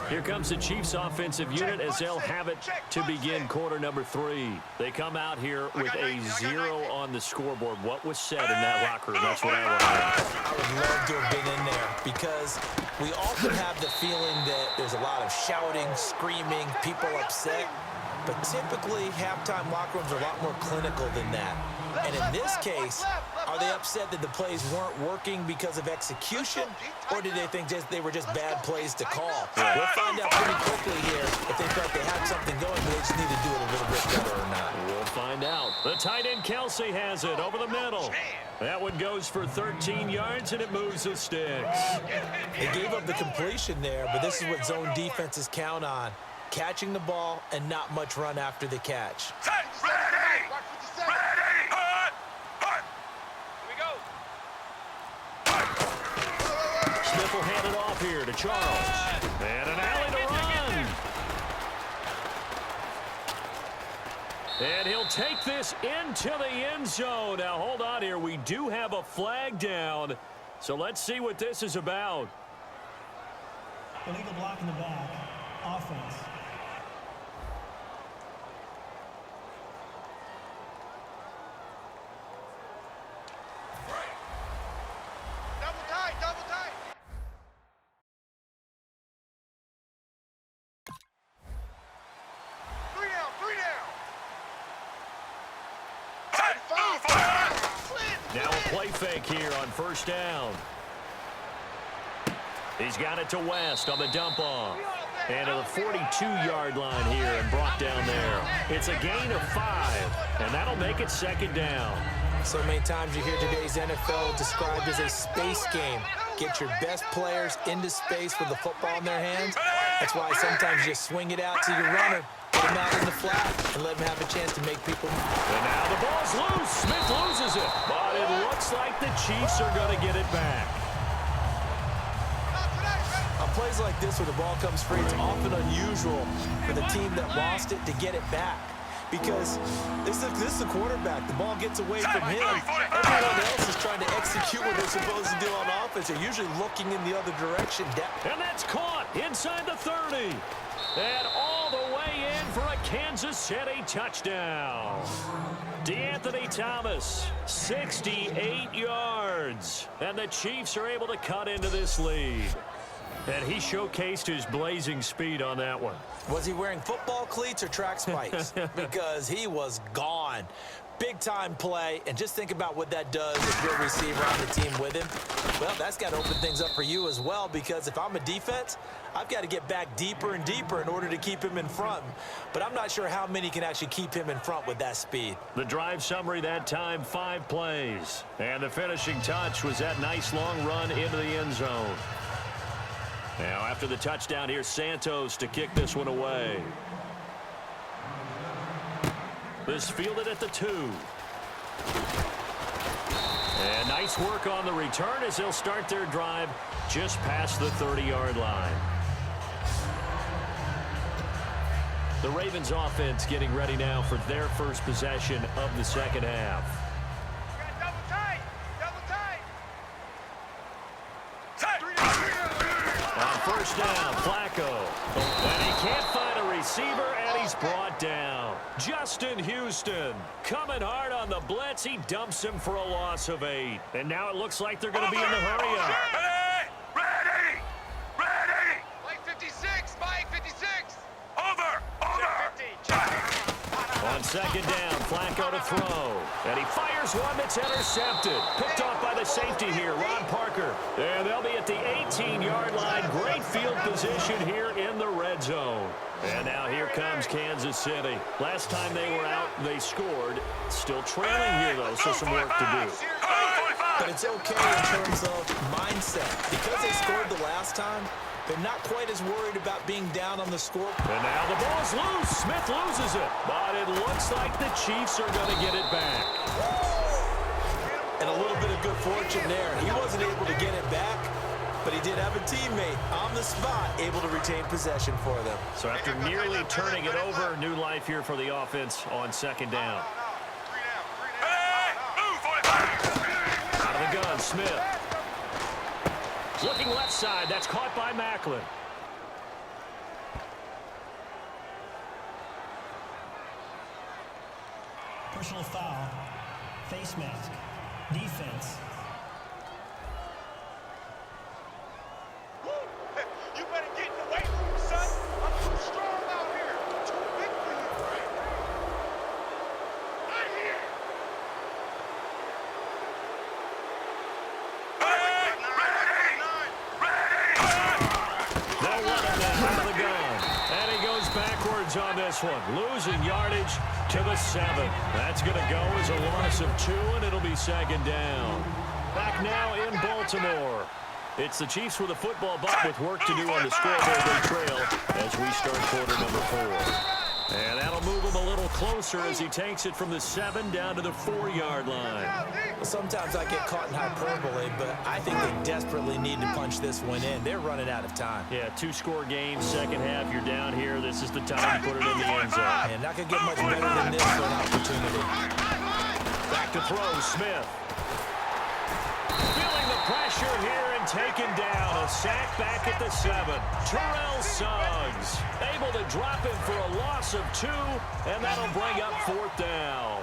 Here comes the Chiefs offensive unit as they'll have it to begin quarter number 3. They come out here with a 0 on the scoreboard. What was said in that locker room? That's what I want to know. I would love to have been in there because we often have the feeling that there's a lot of shouting, screaming, people upset. But typically, halftime locker rooms are a lot more clinical than that. And in this case, are they upset that the plays weren't working because of execution, or did they think they were just bad plays to call? We'll find out pretty quickly here if they felt they had something going, but they just need to do it a little bit better or not. We'll find out. The tight end Kelsey has it over the middle. That one goes for 13 yards, and it moves the sticks. They gave up the completion there, but this is what zone defenses count on. Catching the ball and not much run after the catch. Smith will hand it off here to Charles. And an alley to run. And he'll take this into the end zone. Now, hold on here. We do have a flag down. So let's see what this is about. Illegal block in the back. Offense. Now a play fake here on first down. He's got it to West on the dump off. And to the 42-yard line here and brought down there. It's a gain of 5, and that'll make it second down. So many times you hear today's NFL described as a space game. Get your best players into space with the football in their hands. That's why sometimes you just swing it out to your runner, put him out in the flat, and let him have a chance to make people move. And now the ball's loose. Smith loses it. But it looks like the Chiefs are going to get it back. On plays like this where the ball comes free, it's often unusual for the team that lost it to get it back. Because this is the quarterback. The ball gets away from him. Everyone else is trying to execute what they're supposed to do on offense. They're usually looking in the other direction. And that's caught inside the 30. And all the way in for a Kansas City touchdown. DeAnthony Thomas, 68 yards. And the Chiefs are able to cut into this lead. And he showcased his blazing speed on that one. Was he wearing football cleats or track spikes? Because he was gone. Big-time play, and just think about what that does if you're a receiver on the team with him. Well, that's got to open things up for you as well, because if I'm a defense, I've got to get back deeper and deeper in order to keep him in front. But I'm not sure how many can actually keep him in front with that speed. The drive summary that time, 5 plays. And the finishing touch was that nice long run into the end zone. Now, after the touchdown, here's Santos to kick this one away. This fielded at the 2. And nice work on the return as they'll start their drive just past the 30-yard line. The Ravens offense getting ready now for their first possession of the second half. First down, Flacco. And he can't find a receiver, and he's brought down. Justin Houston coming hard on the blitz. He dumps him for a loss of 8. And now it looks like they're going to be in the hurry-up. Ready! Mike 56, Mike 56. Over! On second down, Flacco to throw. And he fires one that's intercepted. Picked off by the safety here, Ron Parker. And they'll be at the 18-yard line. Great field position here in the red zone. And now here comes Kansas City. Last time they were out, they scored. Still trailing here, though, so some work to do. But it's okay in terms of mindset. Because they scored the last time, they're not quite as worried about being down on the score. And now the ball's loose. Smith loses it. But it looks like the Chiefs are going to get it back. And a little bit of good fortune there. He wasn't able to get it back, but he did have a teammate on the spot able to retain possession for them. So after nearly turning it over, new life here for the offense on second down. Out of the gun, Smith. Looking left side. That's caught by Macklin. Personal foul. Face mask. Defense. You better get in the weight room, son. I'm too strong out here. Too big for you. Right here. They'll run it now out of the gun. And he goes backwards on this one, losing yardage to the 7. That's going to go as a loss of 2, and it'll be second down. Back now in Baltimore. It's the Chiefs with a football, but with work to do on the scoreboard. They trail as we start quarter number 4. And that'll move him a little closer as he takes it from the 7 down to the 4-yard line. Well, sometimes I get caught in hyperbole, but I think they desperately need to punch this one in. They're running out of time. Yeah, 2-score game, second half, you're down here. This is the time to put it in the end zone. And not going to get much better than this for an opportunity. Back to throw, Smith. Feeling the pressure here and taken down. A sack back at the 7. Terrell Suggs able to drop him for a loss of 2, and that'll bring up 4th down.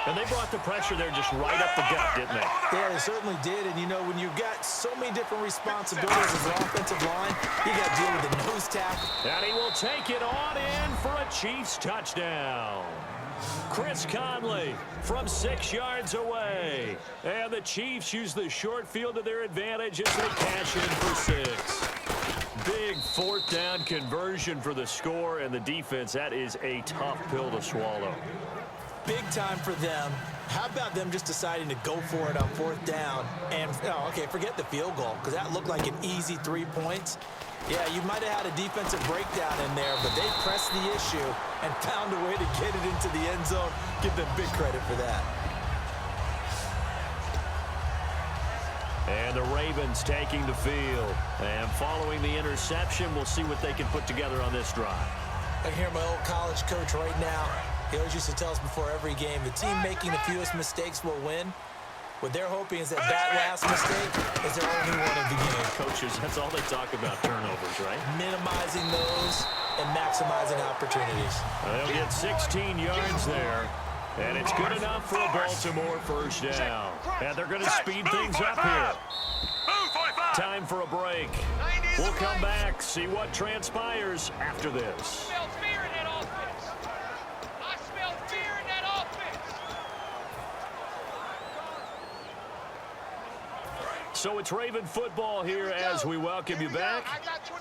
And they brought the pressure there just right up the gut, didn't they? Yeah, they certainly did. And, you know, when you've got so many different responsibilities as an offensive line, you got to deal with the nose tackle. And he will take it on in for a Chiefs touchdown. Chris Conley from 6 yards away. And the Chiefs use the short field to their advantage as they cash in for 6. Big 4th down conversion for the score, and the defense, that is a tough pill to swallow. Big time for them. How about them just deciding to go for it on 4th down? And, oh, okay, forget the field goal, because that looked like an easy 3 points. Yeah, you might have had a defensive breakdown in there, but they pressed the issue and found a way to get it into the end zone. Give them big credit for that. And the Ravens taking the field. And following the interception, we'll see what they can put together on this drive. I can hear my old college coach right now. He always used to tell us before every game, the team making the fewest mistakes will win. What they're hoping is that last mistake is their only one of the game. Coaches, that's all they talk about, turnovers, right? Minimizing those and maximizing opportunities. They'll get 16 yards there. And it's good enough for a Baltimore 1st down. And they're going to speed things up here. Time for a break. We'll come back, see what transpires after this. I smell fear in that offense. I smell fear in that offense. So it's Raven football here as we welcome you back.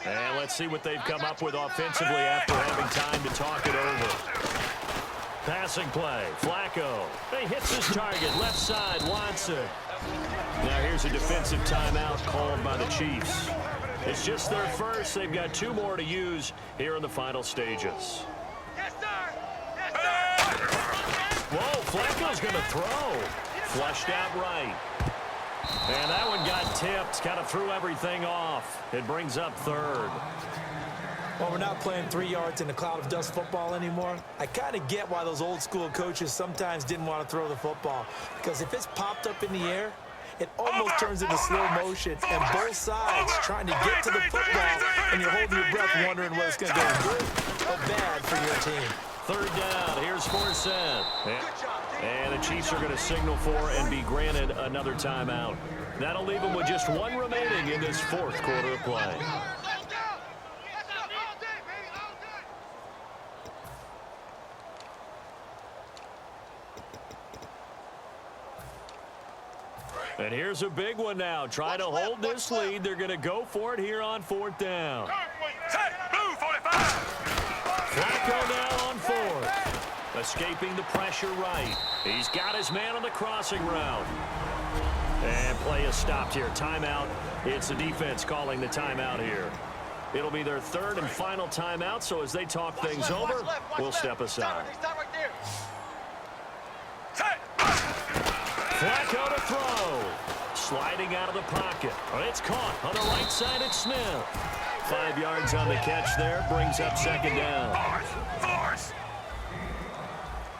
And let's see what they've come up with offensively after having time to talk it over. Passing play, Flacco. He hits his target, left side, Watson. Now here's a defensive timeout called by the Chiefs. It's just their first. They've got 2 more to use here in the final stages. Yes, sir. Yes, sir. Whoa, Flacco's going to throw. Flushed out right. And that one got tipped, kind of threw everything off. It brings up 3rd. Well, we're not playing 3 yards in a cloud of dust football anymore. I kind of get why those old school coaches sometimes didn't want to throw the football. Because if it's popped up in the air, it almost turns into slow motion. And both sides trying to get to the football, and you're holding your breath wondering whether it's going to go good or bad for your team. 3rd down. Here's Forsett. And the Chiefs are going to signal for and be granted another timeout. That'll leave them with just 1 remaining in this 4th quarter of play. And here's a big one now. Try to hold this lead. They're going to go for it here on 4th down. Flacco now on 4th. Escaping the pressure right. He's got his man on the crossing route. And play is stopped here. Timeout. It's the defense calling the timeout here. It'll be their 3rd and final timeout, so as they talk things over, we'll step aside. Flacco to throw. Sliding out of the pocket. It's caught on the right side. It's Smith. 5 yards on the catch there. Brings up 2nd down.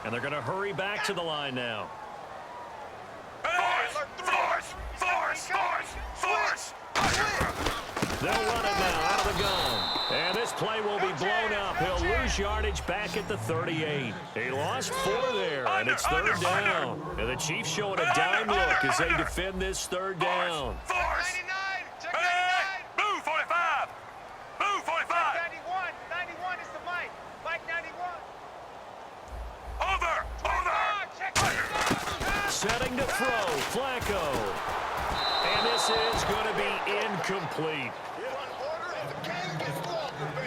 And they're going to hurry back to the line now. They'll run it now out of the gun. And this this play will be blown up. He'll lose yardage back at the 38. He lost 4 there, and it's third down. And the Chiefs showing a dime look as they defend this third down. Force. 99. Check 99. Blue 45. Blue 45. 91. 91 is the Mike. Mike 91. Over. Check 95. Setting to throw, Flacco. And this is going to be incomplete.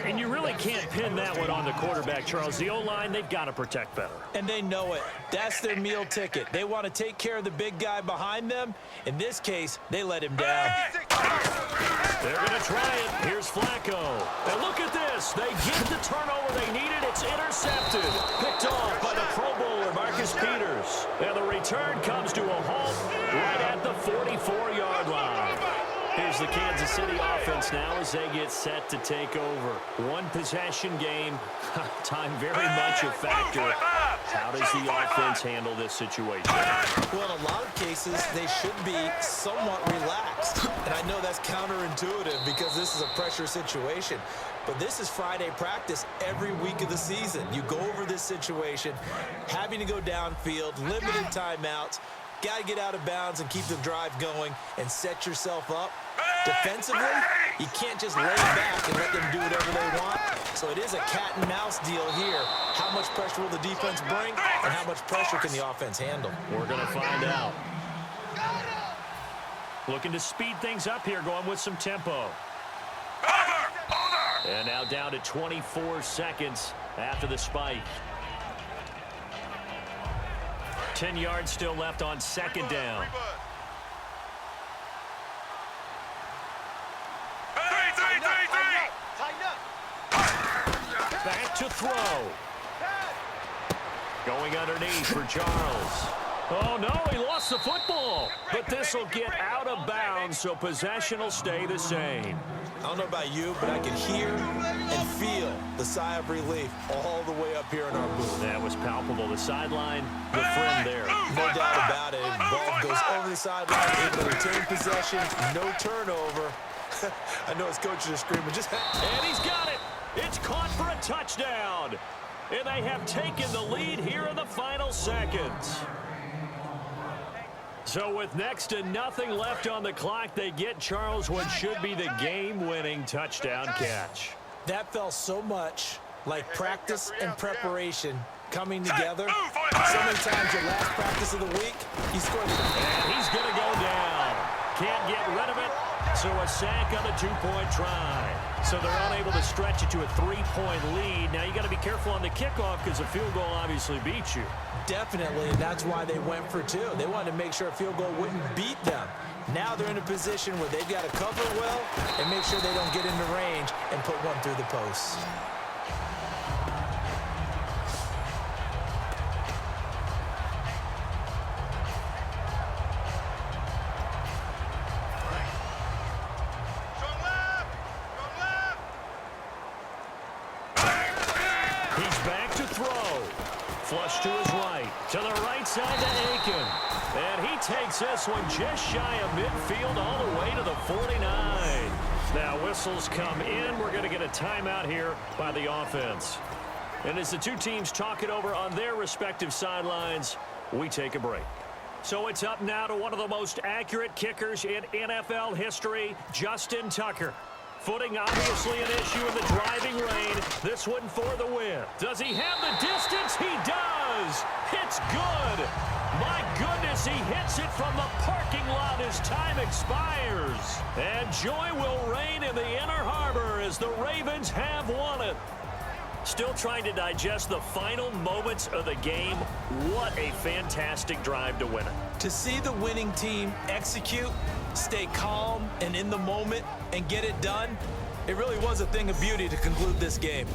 And you really can't pin that one on the quarterback, Charles. The O-line, they've got to protect better. And they know it. That's their meal ticket. They want to take care of the big guy behind them. In this case, they let him down. They're going to try it. Here's Flacco. And look at this. They get the turnover they needed. It's intercepted. Picked off by the Pro Bowler, Marcus Peters. And the return comes to a halt right at the 44-yard line. Here's the Kansas City offense now as they get set to take over. One possession game. Time very much a factor. How does the offense handle this situation? Well, in a lot of cases, they should be somewhat relaxed. And I know that's counterintuitive because this is a pressure situation. But this is Friday practice every week of the season. You go over this situation, having to go downfield, limited timeouts, got to get out of bounds and keep the drive going and set yourself up. Defensively, you can't just lay back and let them do whatever they want. So it is a cat and mouse deal here. How much pressure will the defense bring and how much pressure can the offense handle? We're going to find out. Looking to speed things up here, going with some tempo. And now down to 24 seconds after the spike. 10 yards still left on second down. Back to throw. Going underneath for Charles. Oh, no, he lost the football. But this will get out of bounds, so possession will stay the same. I don't know about you, but I can hear and feel the sigh of relief all the way up here in our booth. That was palpable. The sideline, the friend there. No doubt about it. Ball goes over the sideline, able to retain possession, no turnover. I know his coaches are screaming. And he's got it. It's caught for a touchdown. And they have taken the lead here in the final seconds. So with next to nothing left on the clock, they get Charles what should be the game-winning touchdown catch. That felt so much like practice and preparation coming together. So many times your last practice of the week, you score the... And he's going to go down. Can't get rid of it. So a sack on the two-point try. So they're unable to stretch it to a 3-point lead. Now you got to be careful on the kickoff because a field goal obviously beats you. Definitely, and that's why they went for 2. They wanted to make sure a field goal wouldn't beat them. Now they're in a position where they've got to cover well and make sure they don't get into range and put one through the posts. Flush to his right. To the right side to Aiken. And he takes this one just shy of midfield all the way to the 49. Now whistles come in. We're going to get a timeout here by the offense. And as the two teams talk it over on their respective sidelines, we take a break. So it's up now to one of the most accurate kickers in NFL history, Justin Tucker. Footing obviously an issue in the driving rain. This one for the win. Does he have the distance? He does. It's good. My goodness, he hits it from the parking lot as time expires. And joy will reign in the Inner Harbor as the Ravens have won it. Still trying to digest the final moments of the game. What a fantastic drive to win it. To see the winning team execute, stay calm and in the moment and get it done, it really was a thing of beauty to conclude this game.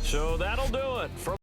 So that'll do it.